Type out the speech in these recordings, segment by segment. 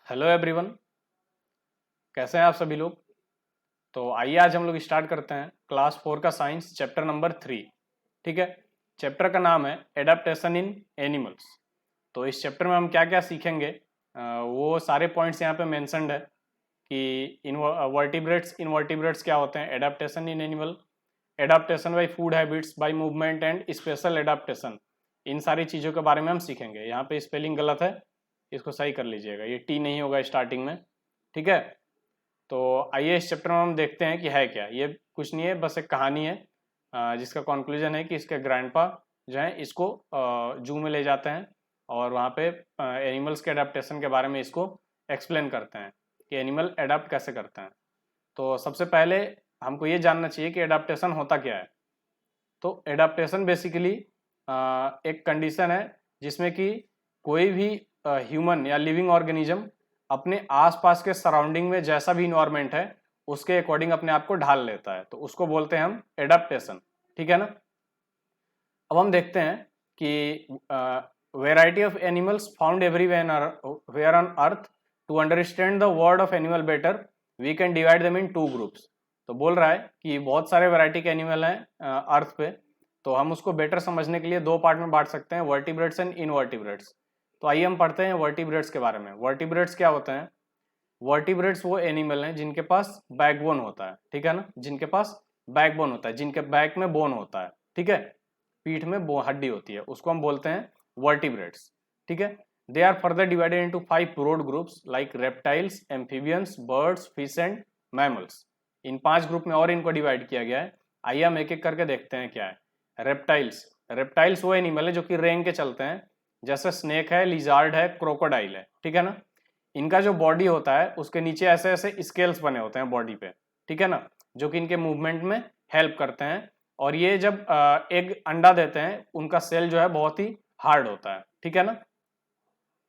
Hello everyone, कैसे हैं आप सभी लोग। तो आइए आज हम लोग स्टार्ट करते हैं क्लास 4 का साइंस चैप्टर नंबर 3। ठीक है, चैप्टर का नाम है एडाप्टेशन इन एनिमल्स। तो इस चैप्टर में हम क्या क्या सीखेंगे, वो सारे पॉइंट्स यहाँ पे मेंशन्ड है कि वर्टिब्रेट्स इनवर्टिब्रेट्स क्या होते हैं, adaptation in animal, adaptation by food habits, by movement and special adaptation. इन सारी चीज़ों के बारे में हम सीखेंगे। यहाँ पे स्पेलिंग गलत है, इसको सही कर लीजिएगा, ये टी नहीं होगा स्टार्टिंग में। ठीक है, तो आइए इस चैप्टर में हम देखते हैं कि है क्या। ये कुछ नहीं है, बस एक कहानी है जिसका कंक्लूजन है कि इसके ग्रैंडपा जो है इसको जू में ले जाते हैं और वहाँ पे एनिमल्स के अडेप्टेशन के बारे में इसको एक्सप्लेन करते हैं कि एनिमल अडेप्ट कैसे करते हैं। तो सबसे पहले हमको ये जानना चाहिए कि एडाप्टेशन होता क्या है। तो एडाप्टेशन बेसिकली एक कंडीशन है जिसमें कि कोई भी ह्यूमन या लिविंग ऑर्गेनिज्म अपने आसपास के सराउंडिंग में जैसा भी इन्वायरमेंट है उसके अकॉर्डिंग अपने आप को ढाल लेता है, तो उसको बोलते हैं हम एडाप्टेशन। ठीक है ना। अब हम देखते हैं कि variety of animals found everywhere on earth, to understand the world of animal better we can divide them in 2 groups. तो बोल रहा है कि बहुत सारे वैरायटी के एनिमल हैं अर्थ पे, तो हम उसको बेटर समझने के लिए 2 पार्ट में बांट सकते हैं, वर्टिब्रेट्स एंड इनवर्टिब्रेट्स। तो आइए हम पढ़ते हैं वर्टिब्रेट्स के बारे में। वर्टिब्रेट्स क्या होते हैं? वर्टिब्रेट्स वो एनिमल हैं जिनके पास बैकबोन होता है। ठीक है ना, जिनके पास बैकबोन होता है, जिनके बैक में बोन होता है। ठीक है, पीठ में हड्डी होती है, उसको हम बोलते हैं वर्टिब्रेट्स। ठीक है, they are further divided into 5 broad groups like reptiles, amphibians, birds, fish and mammals. इन 5 ग्रुप में और इनको डिवाइड किया गया है। आइए हम एक एक करके देखते हैं क्या है। रेप्टाइल्स, रेप्टाइल्स वो एनिमल है जो कि रेंग के चलते हैं, जैसे स्नेक है, लिजार्ड है, क्रोकोडाइल है। ठीक है ना। इनका जो बॉडी होता है उसके नीचे ऐसे ऐसे स्केल्स बने होते हैं बॉडी पे। ठीक है ना, जो कि इनके मूवमेंट में हेल्प करते हैं। और ये जब एग अंडा देते हैं उनका सेल जो है बहुत ही हार्ड होता है। ठीक है ना।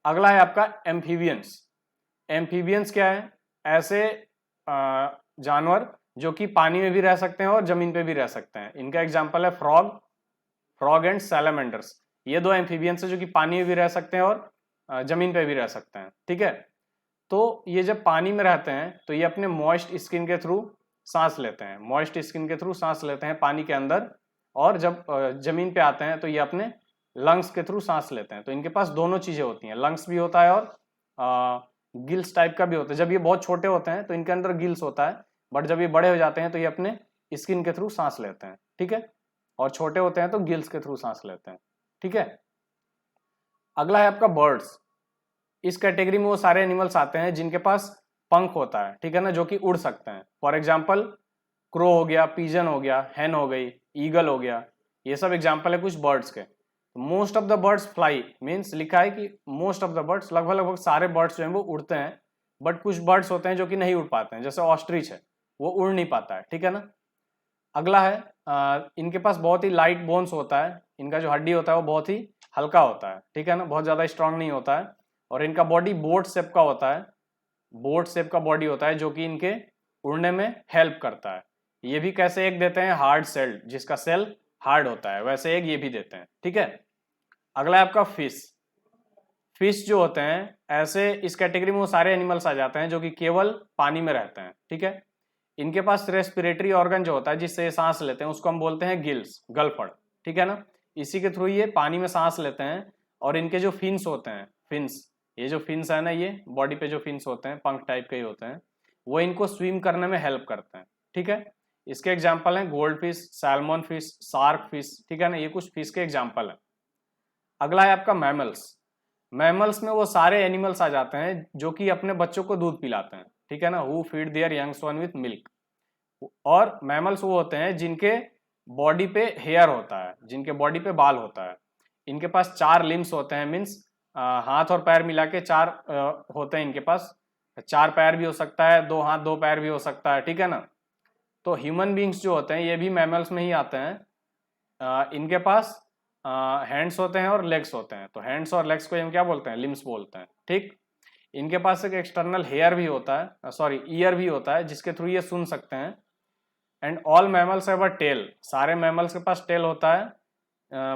अगला है आपका एम्फीबियंस। एम्फीबियंस क्या है? ऐसे जानवर जो कि पानी में भी रह सकते हैं और जमीन पे भी रह सकते हैं। इनका एग्जाम्पल है फ्रॉग, फ्रॉग एंड सैलामेंडर्स। ये 2 एम्फीबियंस है जो कि पानी में भी रह सकते हैं और जमीन पे भी रह सकते हैं। ठीक है, तो ये जब पानी में रहते हैं तो ये अपने मॉइस्ट स्किन के थ्रू सांस लेते हैं, मॉइस्ट स्किन के थ्रू सांस लेते हैं पानी के अंदर। और जब जमीन पे आते हैं तो ये अपने लंग्स के थ्रू सांस लेते हैं। तो इनके पास दोनों चीजें होती हैं, लंग्स भी होता है और गिल्स टाइप का भी होता है। जब ये बहुत छोटे होते हैं तो इनके अंदर गिल्स होता है, बट जब ये बड़े हो जाते हैं तो ये अपने स्किन के थ्रू सांस लेते हैं। ठीक है, और छोटे होते हैं तो गिल्स के थ्रू सांस लेते हैं। ठीक है, अगला है आपका बर्ड्स। इस कैटेगरी में वो सारे एनिमल्स आते हैं जिनके पास पंख होता है। ठीक है ना, जो कि उड़ सकते हैं। फॉर एग्जाम्पल क्रो हो गया, पीजन हो गया, हैन हो गई, ईगल हो गया, ये सब एग्जाम्पल है कुछ बर्ड्स के। Most of the birds fly, means लिखा है कि मोस्ट ऑफ द बर्ड्स, लगभग लगभग सारे बर्ड्स जो हैं वो उड़ते हैं। बट कुछ बर्ड्स होते हैं जो कि नहीं उड़ पाते हैं, जैसे ऑस्ट्रिच है, वो उड़ नहीं पाता है। ठीक है ना। अगला है इनके पास बहुत ही लाइट बोन्स होता है, इनका जो हड्डी होता है वो बहुत ही हल्का होता है। ठीक है ना, बहुत ज्यादा स्ट्रांग नहीं होता है। और इनका बॉडी बोट शेप का होता है, बोट शेप का बॉडी होता है जो कि इनके उड़ने में हेल्प करता है। ये भी कैसे एग देते हैं? हार्ड सेल्ड, जिसका सेल हार्ड होता है वैसे एग ये भी देते हैं। ठीक है, अगला है आपका फिश। फिश जो होते हैं ऐसे, इस कैटेगरी में वो सारे एनिमल्स आ जाते हैं जो कि केवल पानी में रहते हैं। ठीक है, इनके पास रेस्पिरेटरी ऑर्गन जो होता है जिससे ये सांस लेते हैं उसको हम बोलते हैं गिल्स, गलफड़। ठीक है ना, इसी के थ्रू ये पानी में सांस लेते हैं। और इनके जो फिन्स होते हैं, फिन्स, ये जो फिन्स है ना, ये बॉडी पे जो फिन्स होते हैं पंख टाइप के ही होते हैं, वो इनको स्विम करने में हेल्प करते हैं। ठीक है, इसके एग्जाम्पल हैं gold fish, salmon fish, shark fish. ठीक है ना, ये कुछ फिश के एग्जाम्पल है। अगला है आपका मैमल्स। मैमल्स में वो सारे एनिमल्स आ जाते हैं जो कि अपने बच्चों को दूध पिलाते हैं। ठीक है ना, who feed their youngs one with milk. और मैमल्स वो होते हैं जिनके बॉडी पे हेयर होता है, जिनके बॉडी पे बाल होता है। इनके पास 4 लिम्स होते हैं, मीन्स हाथ और पैर मिला के 4 होते हैं इनके पास। 4 पैर भी हो सकता है, 2 हाथ 2 पैर भी हो सकता है। ठीक है ना, तो ह्यूमन बींग्स जो होते हैं ये भी मैमल्स में ही आते हैं। इनके पास हैंड्स होते हैं और लेग्स होते हैं। तो हैंड्स और लेग्स को हम क्या बोलते हैं? लिम्स बोलते हैं। ठीक, इनके पास एक एक्सटर्नल हेयर भी होता है, सॉरी ईयर भी होता है, जिसके थ्रू ये सुन सकते हैं। And all mammals have a tail, सारे मैमल्स के पास टेल होता है।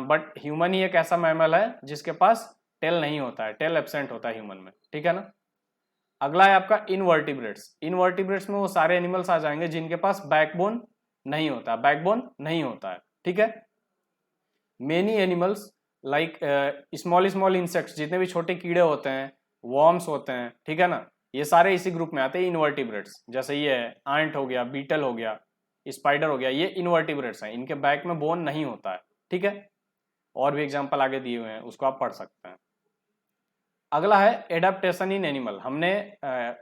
बट ह्यूमन ही एक ऐसा मैमल है जिसके पास टेल नहीं होता है, टेल एब्सेंट होता है ह्यूमन में। ठीक है ना। अगला है आपका इनवर्टिब्रेट्स। इनवर्टिब्रेट्स में वो सारे एनिमल्स आ जाएंगे जिनके पास बैकबोन नहीं होता, बैकबोन नहीं होता है, ठीक है। Many animals like small small insects, जितने भी छोटे कीड़े होते हैं, वॉर्म्स होते हैं, ठीक है ना, ये सारे इसी ग्रुप में आते हैं इनवर्टिब्रेट्स। जैसे ये है आंट हो गया, बीटल हो गया, स्पाइडर हो गया, ये इनवर्टिब्रेट्स हैं, इनके बैक में बोन नहीं होता है, ठीक है। और भी एग्जांपल आगे दिए हुए हैं, उसको आप पढ़ सकते हैं। अगला है एडाप्टेशन इन एनिमल। हमने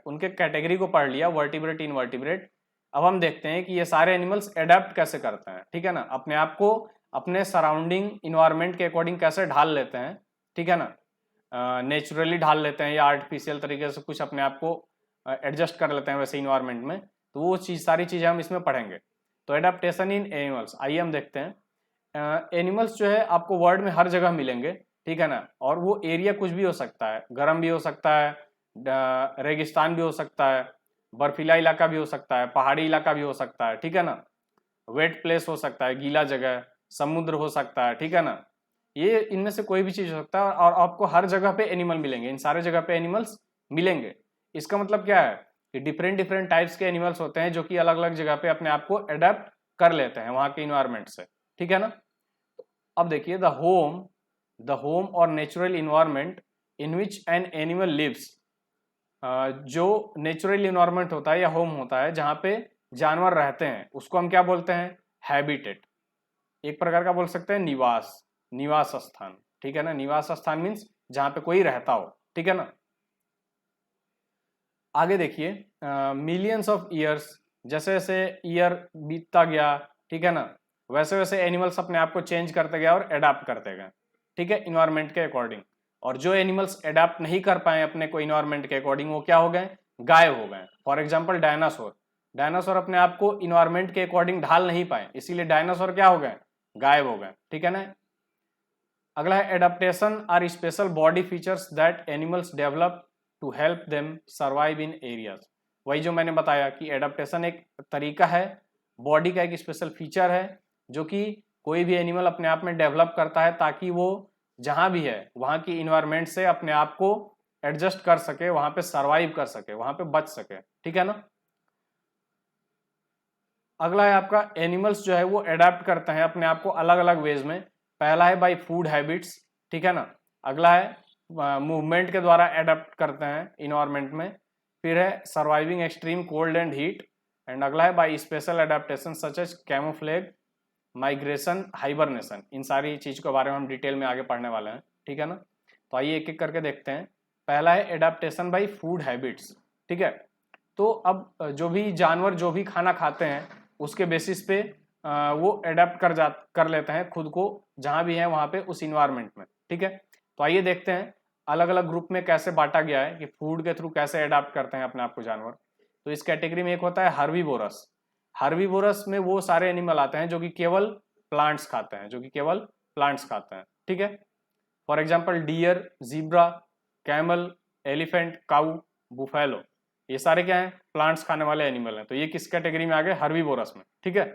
उनके कैटेगरी को पढ़ लिया, वर्टिब्रेट, इनवर्टिब्रेट। अब हम देखते हैं कि ये सारे एनिमल्स एडेप्ट कैसे करते हैं, ठीक है ना, अपने आप को अपने सराउंडिंग इन्वायरमेंट के अकॉर्डिंग कैसे ढाल लेते हैं, ठीक है ना, नेचुरली ढाल लेते हैं या आर्टिफिशियल तरीके से कुछ अपने आप को एडजस्ट कर लेते हैं वैसे इन्वायरमेंट में, तो वो चीज़, सारी चीज़ें हम इसमें पढ़ेंगे। तो एडाप्टेशन इन एनिमल्स, आइए हम देखते हैं। एनिमल्स जो है आपको वर्ल्ड में हर जगह मिलेंगे, ठीक है ना, और वो एरिया कुछ भी हो सकता है, गर्म भी हो सकता है, रेगिस्तान भी हो सकता है, बर्फीला इलाका भी हो सकता है, पहाड़ी इलाका भी हो सकता है, ठीक है ना, वेट प्लेस हो सकता है, गीला जगह, समुद्र हो सकता है, ठीक है ना, ये इनमें से कोई भी चीज हो सकता है, और आपको हर जगह पे एनिमल मिलेंगे, इन सारे जगह पे एनिमल्स मिलेंगे। इसका मतलब क्या है कि डिफरेंट डिफरेंट टाइप्स के एनिमल्स होते हैं जो कि अलग अलग जगह पे अपने आप को अडेप्ट कर लेते हैं वहां के इन्वायरमेंट से, ठीक है ना। अब देखिए द होम और natural environment in which an animal lives, जो नेचुरल इन्वायरमेंट होता है या होम होता है जहाँ पे जानवर रहते हैं, उसको हम क्या बोलते हैं, हैबिटेट। एक प्रकार का बोल सकते हैं निवास, निवास स्थान, ठीक है ना, निवास स्थान मीन्स जहाँ पे कोई रहता हो, ठीक है ना। आगे देखिए, मिलियंस ऑफ ईयर्स, जैसे जैसे ईयर बीतता गया, ठीक है ना, वैसे वैसे एनिमल्स अपने आप को चेंज करते गए और एडाप्ट करते गए, ठीक है, इन्वायरमेंट के अकॉर्डिंग। और जो एनिमल्स एडाप्ट नहीं कर पाए अपने को इन्वायरमेंट के अकॉर्डिंग, वो क्या हो गए, गायब हो गए। फॉर एग्जाम्पल डायनासोर, डायनासोर अपने आप को इन्वायरमेंट के अकॉर्डिंग ढाल नहीं पाए, इसीलिए डायनासोर क्या हो गए, गायब हो गए, ठीक है ना। अगला है adaptation are special body features that animals develop to help them survive in areas. वही जो मैंने बताया कि एडाप्टेशन एक तरीका है, बॉडी का एक स्पेशल फीचर है जो कि कोई भी एनिमल अपने आप में डेवलप करता है ताकि वो जहां भी है वहां की इन्वायरमेंट से अपने आप को एडजस्ट कर सके, वहां पे सर्वाइव कर सके, वहां पे बच सके, ठीक है ना। अगला है आपका एनिमल्स जो है वो एडाप्ट करते हैं अपने आप को अलग अलग वेज में। पहला है बाय फूड हैबिट्स, ठीक है ना। अगला है मूवमेंट के द्वारा एडाप्ट करते हैं इन्वायरमेंट में। फिर है surviving extreme cold and heat. And अगला है by special adaptation such as camouflage, migration, hibernation. इन सारी चीज के बारे में हम डिटेल में आगे पढ़ने वाले हैं, ठीक है ना। तो आइए एक एक करके देखते हैं। पहला है एडाप्टेशन बाय फूड हैबिट्स, ठीक है। तो अब जो भी जानवर जो भी खाना खाते हैं उसके बेसिस पे वो एडेप्ट कर लेते हैं खुद को जहां भी है वहां पे उस इन्वायरमेंट में, ठीक है। तो आइए देखते हैं अलग अलग ग्रुप में कैसे बांटा गया है कि फूड के थ्रू कैसे एडाप्ट करते हैं अपने आप को जानवर। तो इस कैटेगरी में एक होता है हर्बीवोरस। हर्बीवोरस में वो सारे एनिमल आते हैं जो कि केवल प्लांट्स खाते हैं, जो कि केवल प्लांट्स खाते हैं, ठीक है। For example deer, zebra, camel, elephant, cow, buffalo, ये सारे क्या हैं, प्लांट्स खाने वाले एनिमल हैं। तो ये किस कैटेगरी में आ गए, हर्बीवोरस में, ठीक है।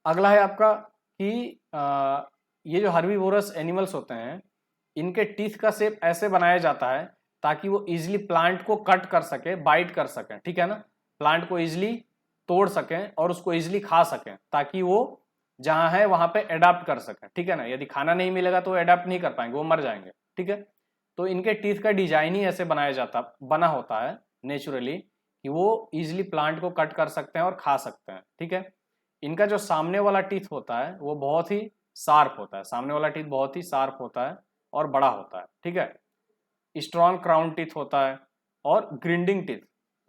अगला है आपका कि ये जो हर्बीवोरस एनिमल्स होते हैं इनके टीथ का शेप ऐसे बनाया जाता है ताकि वो इजिली प्लांट को कट कर सके, बाइट कर सकें, ठीक है ना, प्लांट को इजिली तोड़ सकें और उसको इजिली खा सकें ताकि वो जहां है वहां पे एडाप्ट कर सकें, ठीक है ना। यदि खाना नहीं मिलेगा तो वो एडाप्ट नहीं कर पाएंगे, वो मर जाएंगे, ठीक है। तो इनके टीथ का डिजाइन ही ऐसे बना होता है नेचुरली कि वो इजिली प्लांट को कट कर सकते हैं और खा सकते हैं, ठीक है। इनका जो सामने वाला टीथ होता है वो बहुत ही शार्प होता है, सामने वाला टीथ बहुत ही शार्प होता है और बड़ा होता है, ठीक है। स्ट्रॉन्ग क्राउन टीथ होता है और ग्रिंडिंग टीथ,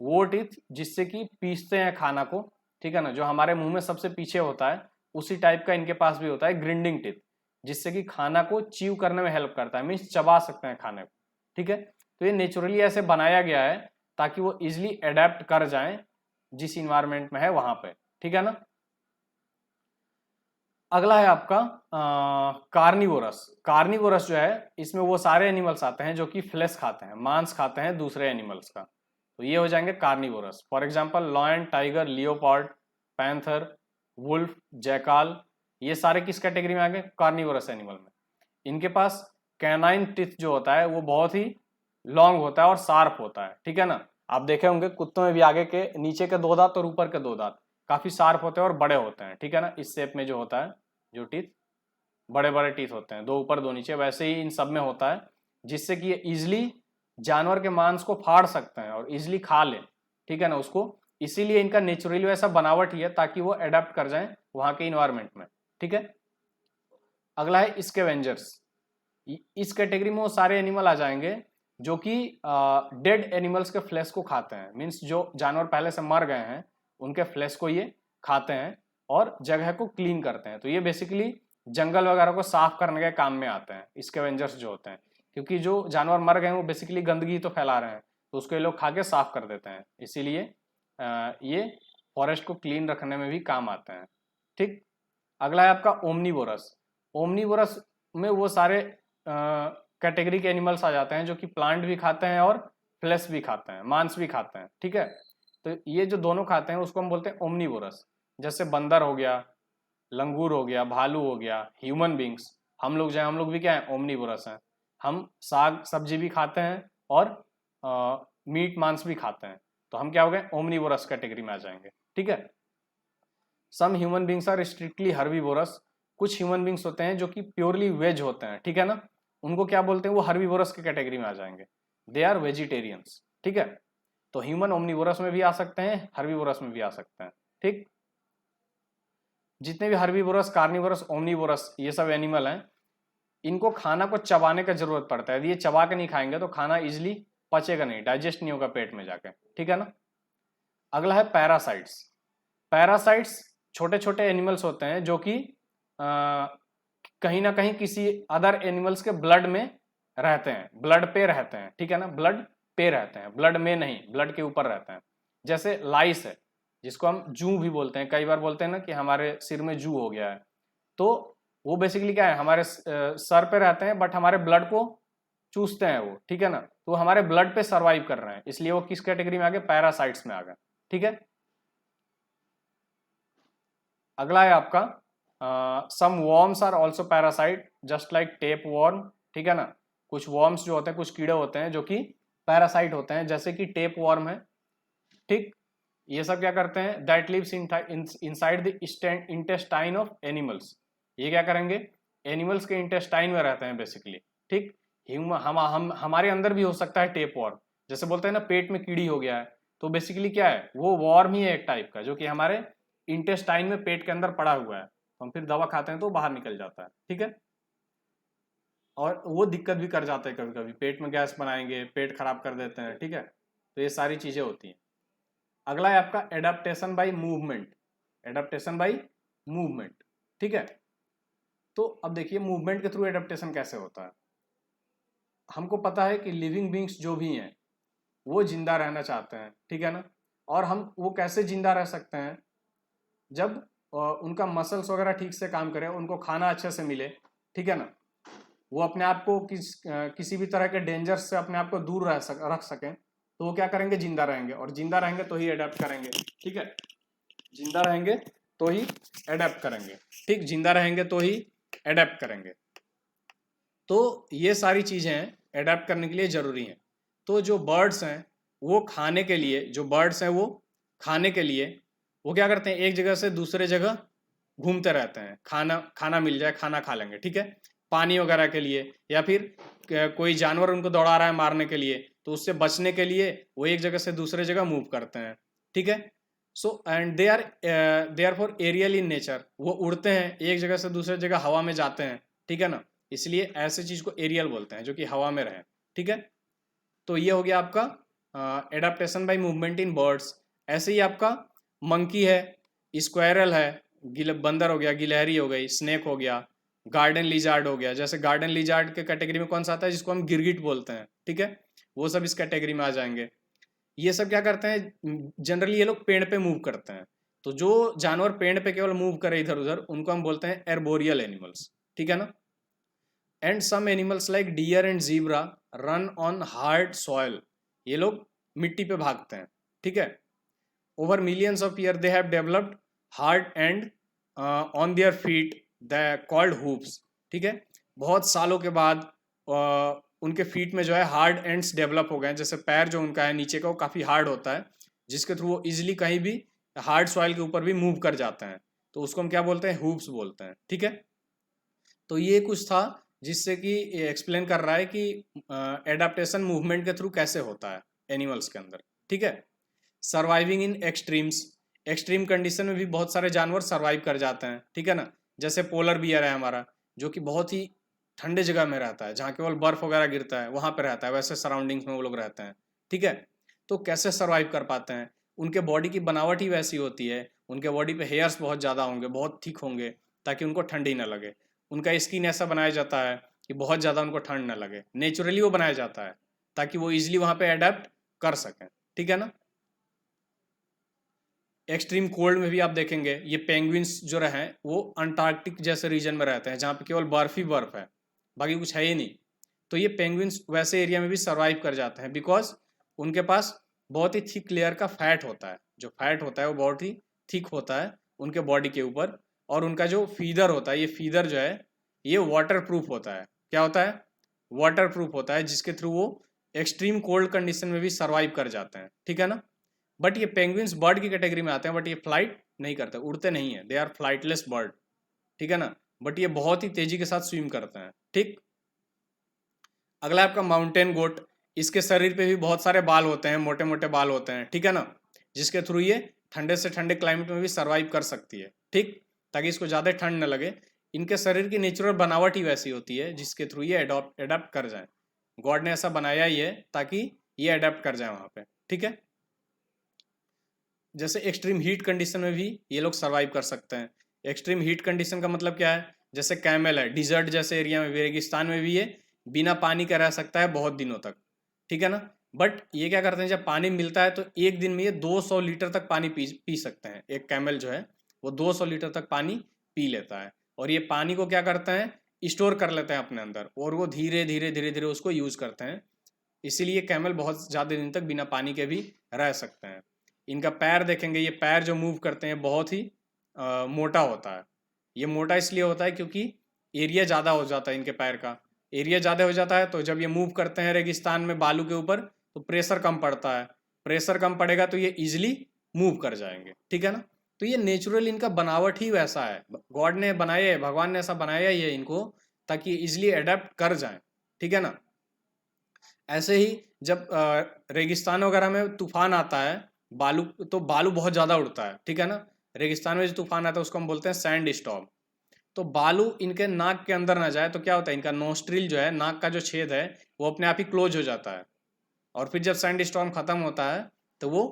वो टीथ जिससे कि पीसते हैं खाना को, ठीक है ना, जो हमारे मुंह में सबसे पीछे होता है उसी टाइप का इनके पास भी होता है ग्रिंडिंग टीथ, जिससे कि खाना को च्यू करने में हेल्प करता है, मीन्स चबा सकते हैं खाने को, ठीक है। तो ये नेचुरली ऐसे बनाया गया है ताकि वो इजिली एडेप्ट कर जाएं जिस इन्वायरमेंट में है वहां पे, ठीक है ना। अगला है आपका कार्निवोरस। कार्निवोरस जो है इसमें वो सारे एनिमल्स आते हैं जो कि फ्लेश खाते हैं, मांस खाते हैं दूसरे एनिमल्स का, तो ये हो जाएंगे carnivorous. For example lion, tiger, leopard, panther, wolf, jackal, ये सारे किस कैटेगरी में आ गए, कार्निवोरस एनिमल में। इनके पास कैनाइन टीथ जो होता है वो बहुत ही लॉन्ग होता है और शार्प होता है, ठीक है ना। आप देखे होंगे कुत्तों में भी आगे के नीचे के 2 दांत और ऊपर के 2 दांत काफी शार्प होते हैं और बड़े होते हैं, ठीक है ना। इस शेप में जो होता है, जो टीथ बड़े बड़े टीथ होते हैं, 2 ऊपर 2 नीचे, वैसे ही इन सब में होता है, जिससे कि ये इजिली जानवर के मांस को फाड़ सकते हैं और इजिली खा ले, ठीक है ना उसको। इसीलिए इनका नेचुरली वैसा बनावट ही है ताकि वो अडेप्ट कर जाए वहां के इन्वायरमेंट में, ठीक है। अगला है स्कैवेंजर्स। इस कैटेगरी में वो सारे एनिमल आ जाएंगे जो कि डेड एनिमल्स के फ्लैश को खाते हैं, मीन्स जो जानवर पहले से मर गए हैं उनके फ्लैश को ये खाते हैं और जगह को क्लीन करते हैं। तो ये बेसिकली जंगल वगैरह को साफ करने के काम में आते हैं स्कैवेंजर्स जो होते हैं, क्योंकि जो जानवर मर गए हैं वो बेसिकली गंदगी तो फैला रहे हैं, तो उसको ये लोग खा के साफ कर देते हैं, इसीलिए ये फॉरेस्ट को क्लीन रखने में भी काम आते हैं, ठीक। अगला है आपका ओमनीवोरस। ओमनीवोरस में वो सारे कैटेगरी के एनिमल्स आ जाते हैं जो कि प्लांट भी खाते हैं और फ्लैश भी खाते हैं, मांस भी खाते हैं, ठीक है। तो ये जो दोनों खाते हैं उसको हम बोलते हैं ओमनीवोरस। जैसे बंदर हो गया, लंगूर हो गया, भालू हो गया, ह्यूमन बींग्स, हम लोग भी क्या है, ओमनीवोरस हैं। हम साग सब्जी भी खाते हैं और मीट मांस भी खाते हैं, तो हम क्या हो गए, ओमनीवोरस कैटेगरी में आ जाएंगे, ठीक है। Some human beings are strictly herbivorous. कुछ ह्यूमन बींग्स होते हैं जो कि प्योरली वेज होते हैं, ठीक है ना, उनको क्या बोलते हैं, वो हर्बीवोरस की कैटेगरी में आ जाएंगे, दे आर वेजिटेरियंस, ठीक है। तो ह्यूमन ओमनीवोरस में भी आ सकते हैं, हर्बीवोरस में भी आ सकते हैं, ठीक। जितने भी हर्बीवोरस, कार्निवोरस, ओमनीवोरस ये सब एनिमल हैं, इनको खाना को चबाने का जरूरत पड़ता है। यदि ये चबा के नहीं खाएंगे तो खाना इजिली पचेगा नहीं, डाइजेस्ट नहीं होगा पेट में जाके, ठीक है ना। अगला है पैरासाइट्स। पैरासाइट्स छोटे छोटे एनिमल्स होते हैं जो कि कहीं ना कहीं किसी अदर एनिमल्स के ब्लड में रहते हैं, ब्लड पे रहते हैं, ठीक है ना, ब्लड पे रहते हैं, ब्लड में नहीं, ब्लड के ऊपर रहते हैं। जैसे लाइस है, जिसको हम जू भी बोलते हैं, कई बार बोलते हैं ना कि हमारे सिर में जू हो गया है, तो वो बेसिकली क्या है, हमारे सर पे रहते हैं बट हमारे ब्लड को चूसते हैं वो, ठीक है ना, तो हमारे ब्लड पे सर्वाइव कर रहे हैं, इसलिए वो किस कैटेगरी में आ गए, पैरासाइट्स में आ गए, ठीक है। अगला है आपका some worms are also parasite just like tapeworm, ठीक है ना। कुछ वॉर्म्स जो होते हैं, कुछ कीड़े होते हैं जो कि पैरासाइट होते हैं, जैसे कि टेप वॉर्म है, ठीक। ये सब क्या करते हैं, that lives inside the intestine of animals. ये क्या करेंगे, एनिमल्स के इंटेस्टाइन में रहते हैं बेसिकली, ठीक। हम हमारे अंदर भी हो सकता है टेप वॉर्म, जैसे बोलते हैं ना पेट में कीड़ी हो गया है, तो बेसिकली क्या है, वो वॉर्म ही है एक टाइप का, जो कि हमारे इंटेस्टाइन में पेट के अंदर पड़ा हुआ है, तो हम फिर दवा खाते हैं तो बाहर निकल जाता है, ठीक है। और वो दिक्कत भी कर जाते हैं, कभी कभी पेट में गैस बनाएंगे, पेट खराब कर देते हैं, ठीक है। तो ये सारी चीजें होती हैं। अगला है आपका adaptation by movement. Adaptation by movement, ठीक है। तो अब देखिए मूवमेंट के थ्रू एडाप्टेशन कैसे होता है। हमको पता है कि लिविंग बींग्स जो भी हैं वो जिंदा रहना चाहते हैं, ठीक है ना। और हम वो कैसे जिंदा रह सकते हैं, जब उनका मसल्स वगैरह ठीक से काम करें, उनको खाना अच्छे से मिले, ठीक है ना, वो अपने आप को किसी भी तरह के डेंजर से अपने आप को दूर रख सकें, तो वो क्या करेंगे, जिंदा रहेंगे, और जिंदा रहेंगे तो ही अडेप्ट करेंगे, ठीक है। जिंदा रहेंगे तो ही अडेप्ट करेंगे, ठीक, जिंदा रहेंगे तो ही अडेप्ट करेंगे। तो ये सारी चीजें अडेप्ट करने के लिए जरूरी हैं। तो जो बर्ड्स हैं वो खाने के लिए, जो बर्ड्स हैं वो खाने के लिए वो क्या करते हैं, एक जगह से दूसरे जगह घूमते रहते हैं, खाना मिल जाए खाना खा लेंगे, ठीक है। पानी वगैरह के लिए, या फिर कोई जानवर उनको दौड़ा रहा है मारने के लिए, तो उससे बचने के लिए वो एक जगह से दूसरे जगह मूव करते हैं, ठीक है। So and they are for aerial in nature, वो उड़ते हैं एक जगह से दूसरे जगह, हवा में जाते हैं, ठीक है ना, इसलिए ऐसे चीज को एरियल बोलते हैं जो कि हवा में रहे, ठीक है। तो ये हो गया आपका adaptation by movement in birds. ऐसे ही आपका मंकी है, स्क्वायरल है, बंदर हो गया, गिलहरी हो गई, स्नेक हो गया, गार्डन लिजार्ड हो गया। जैसे गार्डन लिजार्ड के कैटेगरी में कौन सा आता है, जिसको हम गिरगिट बोलते हैं, ठीक है, वो सब इस कैटेगरी में आ जाएंगे। ये सब क्या करते हैं, जनरली ये लोग पेड़ पे मूव करते हैं, तो जो जानवर पेड़ पे केवल मूव करे इधर उधर, उनको हम बोलते हैं एर्बोरियल एनिमल्स, ठीक है ना। And some animals like deer and zebra run on hard soil, ये लोग मिट्टी पे भागते हैं, ठीक है। Over millions of year they have developed hard and on their feet the called hoops, ठीक है। बहुत सालों के बाद उनके फीट में जो है हार्ड एंड्स डेवलप हो गए हैं, जैसे पैर जो उनका है नीचे का वो काफ़ी हार्ड होता है, जिसके थ्रू वो इजिली कहीं भी हार्ड सॉइल के ऊपर भी मूव कर जाते हैं, तो उसको हम क्या बोलते हैं, हूप्स बोलते हैं। ठीक है, तो ये कुछ था जिससे कि एक्सप्लेन कर रहा है कि एडाप्टेशन मूवमेंट के थ्रू कैसे होता है एनिमल्स के अंदर। ठीक है, surviving in extremes, extreme condition में भी बहुत सारे जानवर सर्वाइव कर जाते हैं। ठीक है ना, जैसे पोलर बियर है हमारा, जो कि बहुत ही ठंडे जगह में रहता है, जहाँ केवल बर्फ वगैरह गिरता है वहाँ पे रहता है, वैसे सराउंडिंग्स में वो लोग रहते हैं। ठीक है, तो कैसे सर्वाइव कर पाते हैं, उनके बॉडी की बनावट ही वैसी होती है, उनके बॉडी पे हेयर्स बहुत ज़्यादा होंगे, बहुत थिक होंगे, ताकि उनको ठंडी ना लगे। उनका स्किन ऐसा बनाया जाता है कि बहुत ज़्यादा उनको ठंड ना लगे, नेचुरली वो बनाया जाता है ताकि वो इजिली वहाँ पे अडेप्ट कर सकें। ठीक है ना, एक्सट्रीम कोल्ड में भी आप देखेंगे ये पेंगुइन्स जो रहे वो अंटार्कटिक जैसे रीजन में रहते हैं, जहाँ पे केवल बर्फ ही बर्फ है, बाकी कुछ है ही नहीं। तो ये पेंगुइन्स वैसे एरिया में भी सर्वाइव कर जाते हैं, बिकॉज उनके पास बहुत ही थिक लेयर का फैट होता है, जो फैट होता है वो बहुत ही थिक होता है उनके बॉडी के ऊपर, और उनका जो फीदर होता है, ये फीदर जो है ये वाटर प्रूफ होता है। क्या होता है, वाटर प्रूफ होता है, जिसके थ्रू वो एक्सट्रीम कोल्ड कंडीशन में भी सर्वाइव कर जाते हैं। ठीक है ना, बट ये पेंगुइन्स बर्ड की कैटेगरी में आते हैं, बट ये फ्लाइट नहीं करते, उड़ते नहीं है, दे आर फ्लाइटलेस बर्ड। ठीक है ना, बट ये बहुत ही तेजी के साथ स्विम करते हैं। ठीक, अगला आपका माउंटेन गोट, इसके शरीर पे भी बहुत सारे बाल होते हैं, मोटे मोटे बाल होते हैं। ठीक है ना, जिसके थ्रू ये ठंडे से ठंडे क्लाइमेट में भी सर्वाइव कर सकती है। ठीक, ताकि इसको ज़्यादा ठंड न लगे, इनके शरीर की नेचुरल बनावट ही वैसी होती है जिसके थ्रू ये अडेप्ट कर जाए, गॉड ने ऐसा बनाया ही है ताकि ये अडेप्ट कर जाए वहाँ पे। ठीक है, जैसे एक्सट्रीम हीट कंडीशन में भी ये लोग सर्वाइव कर सकते हैं। एक्सट्रीम हीट कंडीशन का मतलब क्या है, जैसे कैमल है, डिजर्ट जैसे एरिया में, रेगिस्तान में भी ये बिना पानी का रह सकता है बहुत दिनों तक। ठीक है ना, बट ये क्या करते हैं, जब पानी मिलता है तो एक दिन में ये 200 लीटर तक पानी पी सकते हैं। एक कैमल जो है वो 200 लीटर तक पानी पी लेता है, और ये पानी को क्या करते हैं, स्टोर कर लेते हैं अपने अंदर, और वो धीरे धीरे धीरे धीरे उसको यूज करते हैं। इसीलिए कैमल बहुत ज़्यादा दिन तक बिना पानी के भी रह सकते हैं। इनका पैर देखेंगे, ये पैर जो मूव करते हैं बहुत ही मोटा होता है। ये मोटा इसलिए होता है क्योंकि एरिया ज़्यादा हो जाता है, इनके पैर का एरिया ज़्यादा हो जाता है, तो जब ये मूव करते हैं रेगिस्तान में बालू के ऊपर तो प्रेशर कम पड़ता है, प्रेशर कम पड़ेगा तो ये इजिली मूव कर जाएंगे। ठीक है ना, तो ये नेचुरल इनका बनावट ही वैसा है, गॉड ने बनाया है, भगवान ने ऐसा बनाया ही है इनको ताकि इजिली अडेप्ट कर जाएं। ठीक है ना, ऐसे ही जब रेगिस्तान वगैरह में तूफान आता है, बालू तो बालू बहुत ज़्यादा उड़ता है। ठीक है ना, रेगिस्तान में जो तूफान आता है उसको हम बोलते हैं सैंड स्टॉर्म। तो बालू इनके नाक के अंदर ना जाए तो क्या होता है, इनका नोस्ट्रिल जो है, नाक का जो छेद है वो अपने आप ही क्लोज हो जाता है, और फिर जब सैंड स्टॉर्म खत्म होता है तो वो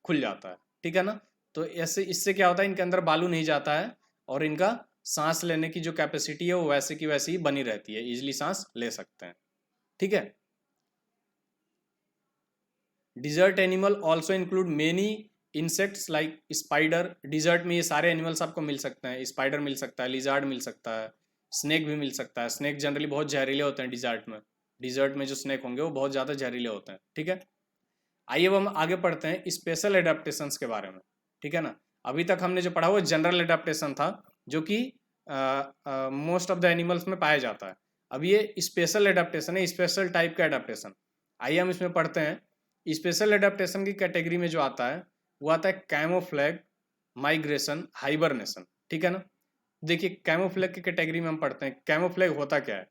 खुल जाता है। ठीक है ना, तो ऐसे इससे क्या होता है, इनके अंदर बालू नहीं जाता है, और इनका सांस लेने की जो कैपेसिटी है वो वैसे की वैसी ही बनी रहती है, इजिली सांस ले सकते हैं। ठीक है, desert animal also include many insects like spider. Desert में ये सारे एनिमल्स आपको मिल सकते हैं, स्पाइडर मिल सकता है, लिजार्ड मिल सकता है, स्नेक भी मिल सकता है। स्नेक जनरली बहुत जहरीले होते हैं डिजर्ट में, डिजर्ट में जो स्नेक होंगे वो बहुत ज़्यादा जहरीले होते हैं। ठीक है, आइए अब हम आगे पढ़ते हैं स्पेशल एडेप्टेशंस के बारे में। ठीक है ना, अभी तक हमने जो पढ़ा वो जनरल एडेप्टेशन था, जो कि मोस्ट ऑफ द एनिमल्स में पाया जाता है। अब ये स्पेशल एडेप्टेशन है, स्पेशल टाइप का एडेप्टेशन। आइए हम इसमें पढ़ते हैं। स्पेशल एडेप्टेशन की कैटेगरी में जो आता है वो आता है कैमोफ्लैग, माइग्रेशन, हाइबरनेशन। ठीक है ना, देखिए कैमोफ्लैग की कैटेगरी में हम पढ़ते हैं। कैमोफ्लैग होता क्या है,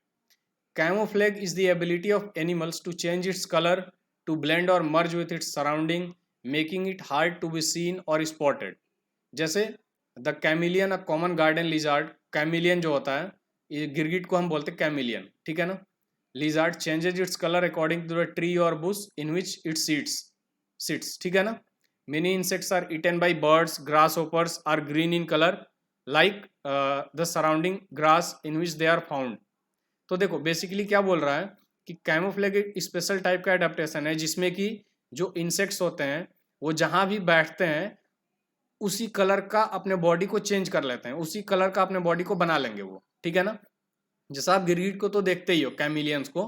camouflage is the ability of animals to change its colour, to blend और merge with its surrounding, making it hard to be seen और स्पॉटेड। जैसे the chameleon, a common garden lizard. Chameleon जो होता है, ये गिरगिट को हम बोलते हैं कैमिलियन। ठीक है ना, lizard changes its colour according to the tree और bush in which it sits. ठीक है ना, many insects are eaten by birds, grasshoppers are green in colour like the surrounding grass in which they are found. तो देखो basically क्या बोल रहा है कि कैमोफ्लेज एक स्पेशल टाइप का एडेप्टेशन है, जिसमें कि जो इंसेक्ट्स होते हैं वो जहाँ भी बैठते हैं उसी कलर का अपने बॉडी को चेंज कर लेते हैं, उसी कलर का अपने बॉडी को बना लेंगे वो। ठीक है ना, जैसा आप गिरगिट को तो देखते ही हो, कैमिलियंस को,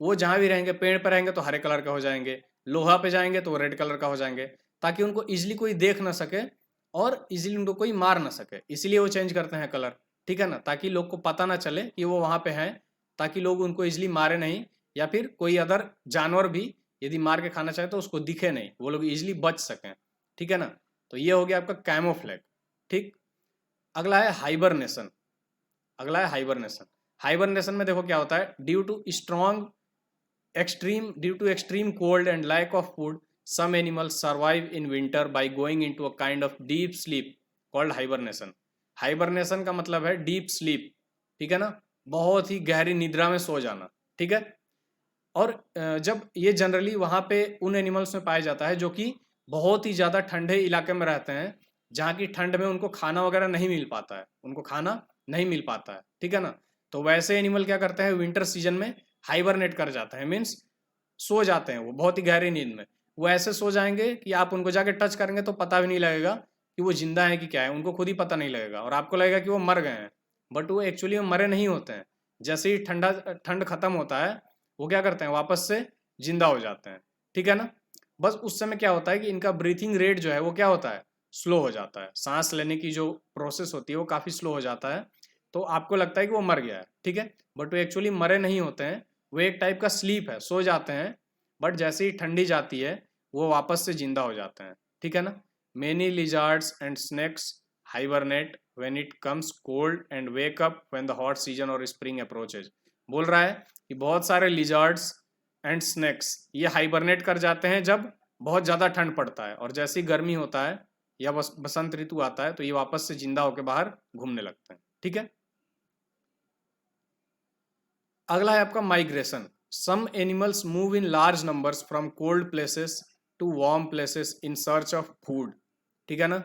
वो जहाँ भी रहेंगे, पेड़ पर रहेंगे तो हरे कलर का हो जाएंगे, लोहा पे जाएंगे तो वो रेड कलर का हो जाएंगे, ताकि उनको इजिली कोई देख ना सके और इजिली उनको कोई मार ना सके, इसलिए वो चेंज करते हैं कलर। ठीक है ना, ताकि लोग को पता ना चले कि वो वहाँ पे हैं, ताकि लोग उनको इजिली मारे नहीं, या फिर कोई अदर जानवर भी यदि मार के खाना चाहे तो उसको दिखे नहीं, वो लोग इजिली बच सकें, ठीक है ना। तो ये हो गया आपका कैमोफ्लेज, ठीक। अगला है हाइबरनेशन। हाइबरनेशन में देखो क्या होता है, due to extreme cold and lack of food some animals survive in winter by going into a kind of deep sleep called hibernation. Hibernation का मतलब है डीप स्लीप, ठीक है ना, बहुत ही गहरी निद्रा में सो जाना, ठीक है। और जब ये जनरली वहाँ पे उन एनिमल्स में पाया जाता है जो कि बहुत ही ज़्यादा ठंडे इलाके में रहते हैं, जहाँ की ठंड में उनको खाना वगैरह नहीं मिल पाता है, ठीक है ना। तो वैसे एनिमल क्या करते हैं, विंटर सीजन में हाइबरनेट कर जाते हैं, मीन्स सो जाते हैं वो बहुत ही गहरी नींद में। वो ऐसे सो जाएंगे कि आप उनको जाके टच करेंगे तो पता भी नहीं लगेगा कि वो जिंदा है कि क्या है, उनको खुद ही पता नहीं लगेगा और आपको लगेगा कि वो मर गए हैं, बट वो एक्चुअली मरे नहीं होते हैं। जैसे ही ठंड खत्म होता है वो क्या करते हैं, वापस से जिंदा हो जाते हैं, ठीक है ना। बस उस समय क्या होता है कि इनका ब्रीथिंग रेट जो है वो क्या होता है, स्लो हो जाता है, सांस लेने की जो प्रोसेस होती है वो काफ़ी स्लो हो जाता है, तो आपको लगता है कि वो मर गया है, ठीक है, बट वो एक्चुअली मरे नहीं होते हैं, वो एक टाइप का स्लीप है, सो जाते हैं, बट जैसे ही ठंडी जाती है वो वापस से जिंदा हो जाते हैं, ठीक है ना। Many lizards and snacks hibernate when it comes cold and wake up when the hot season और स्प्रिंग अप्रोचेज। बोल रहा है कि बहुत सारे लिजार्ड्स एंड स्नेक्स ये हाइबरनेट कर जाते हैं जब बहुत ज़्यादा ठंड पड़ता है, और जैसे ही गर्मी होता है या बसंत ऋतु आता है तो ये वापस से जिंदा होकर बाहर घूमने लगते हैं, ठीक है। अगला है आपका migration. Some animals move in large numbers from cold places to warm places in search of food, ठीक है ना।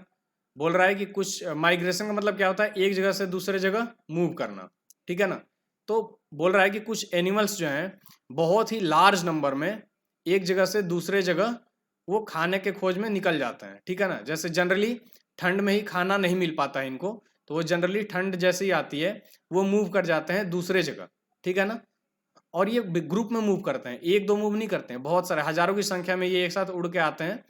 बोल रहा है कि कुछ माइग्रेशन का मतलब क्या होता है, एक जगह से दूसरे जगह मूव करना, ठीक है ना। तो बोल रहा है कि कुछ एनिमल्स जो हैं बहुत ही लार्ज नंबर में एक जगह से दूसरे जगह वो खाने के खोज में निकल जाते हैं, ठीक है ना। जैसे जनरली ठंड में ही खाना नहीं मिल पाता है इनको, तो वो जनरली ठंड जैसे ही आती है वो मूव कर जाते हैं दूसरे जगह, ठीक है ना। और ये ग्रुप में मूव करते हैं, एक दो मूव नहीं करते हैं, बहुत सारे हजारों की संख्या में ये एक साथ उड़ के आते हैं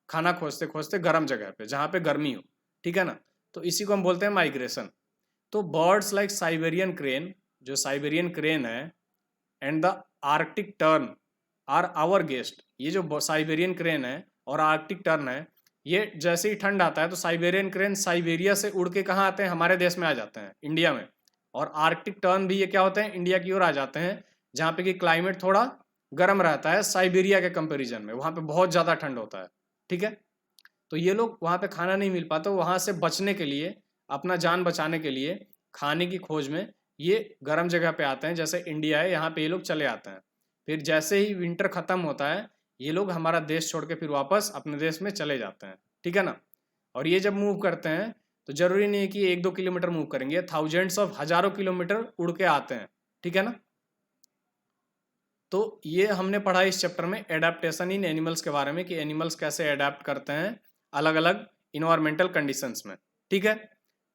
खाना खोजते खोजते गर्म जगह पे जहाँ पे गर्मी हो, ठीक है ना। तो इसी को हम बोलते हैं माइग्रेशन। तो बर्ड्स लाइक साइबेरियन क्रेन, जो साइबेरियन क्रेन है, and the Arctic tern are our guest. ये जो साइबेरियन क्रेन है और आर्कटिक टर्न है, ये जैसे ही ठंड आता है तो साइबेरियन क्रेन साइबेरिया से उड़ के कहाँ आते हैं, हमारे देश में आ जाते हैं, इंडिया में। और आर्कटिक टर्न भी ये क्या होते हैं, इंडिया की ओर आ जाते हैं, जहाँ पे कि क्लाइमेट थोड़ा गर्म रहता है साइबेरिया के कंपैरिजन में, वहाँ पे बहुत ज़्यादा ठंड होता है, ठीक है। तो ये लोग वहाँ पे खाना नहीं मिल पाता, वहाँ से बचने के लिए, अपना जान बचाने के लिए, खाने की खोज में ये गर्म जगह पे आते हैं, जैसे इंडिया है यहाँ पे ये लोग चले आते हैं। फिर जैसे ही विंटर खत्म होता है ये लोग हमारा देश छोड़ के फिर वापस अपने देश में चले जाते हैं, ठीक है ना। और ये जब मूव करते हैं तो जरूरी नहीं है कि 1-2 किलोमीटर मूव करेंगे, थाउजेंड्स ऑफ हजारों किलोमीटर उड़ के आते हैं, ठीक है ना। तो ये हमने पढ़ा इस चैप्टर में एडेप्टेशन इन एनिमल्स के बारे में, कि एनिमल्स कैसे अडेप्ट करते हैं अलग अलग इन्वायरमेंटल कंडीशंस में, ठीक है।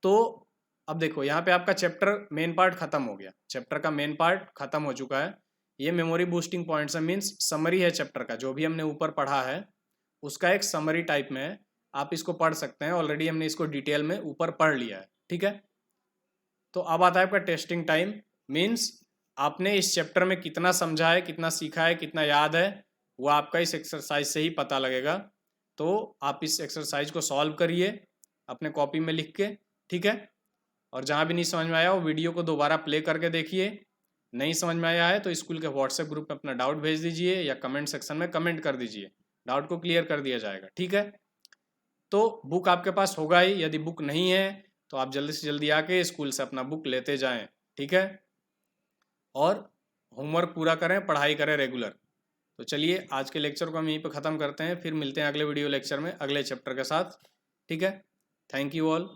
तो अब देखो यहाँ पे आपका चैप्टर मेन पार्ट खत्म हो गया, चैप्टर का मेन पार्ट खत्म हो चुका है। ये मेमोरी बूस्टिंग पॉइंट्स है, मीन्स समरी है चैप्टर का, जो भी हमने ऊपर पढ़ा है उसका एक समरी टाइप में है, आप इसको पढ़ सकते हैं, ऑलरेडी हमने इसको डिटेल में ऊपर पढ़ लिया है, ठीक है। तो अब आता है आपका टेस्टिंग टाइम, मीन्स आपने इस चैप्टर में कितना समझा है, कितना सीखा है, कितना याद है, वो आपका इस एक्सरसाइज से ही पता लगेगा। तो आप इस एक्सरसाइज को सॉल्व करिए अपने कॉपी में लिख के, ठीक है। और जहाँ भी नहीं समझ में आया वो वीडियो को दोबारा प्ले करके देखिए, नहीं समझ में आया है तो स्कूल के व्हाट्सएप ग्रुप में अपना डाउट भेज दीजिए या कमेंट सेक्शन में कमेंट कर दीजिए, डाउट को क्लियर कर दिया जाएगा, ठीक है। तो बुक आपके पास होगा ही, यदि बुक नहीं है तो आप जल्दी से जल्दी आके स्कूल से अपना बुक लेते जाएं, ठीक है। और होमवर्क पूरा करें, पढ़ाई करें रेगुलर। तो चलिए आज के लेक्चर को हम यहीं पे ख़त्म करते हैं, फिर मिलते हैं अगले वीडियो लेक्चर में अगले चैप्टर के साथ, ठीक है। Thank you all.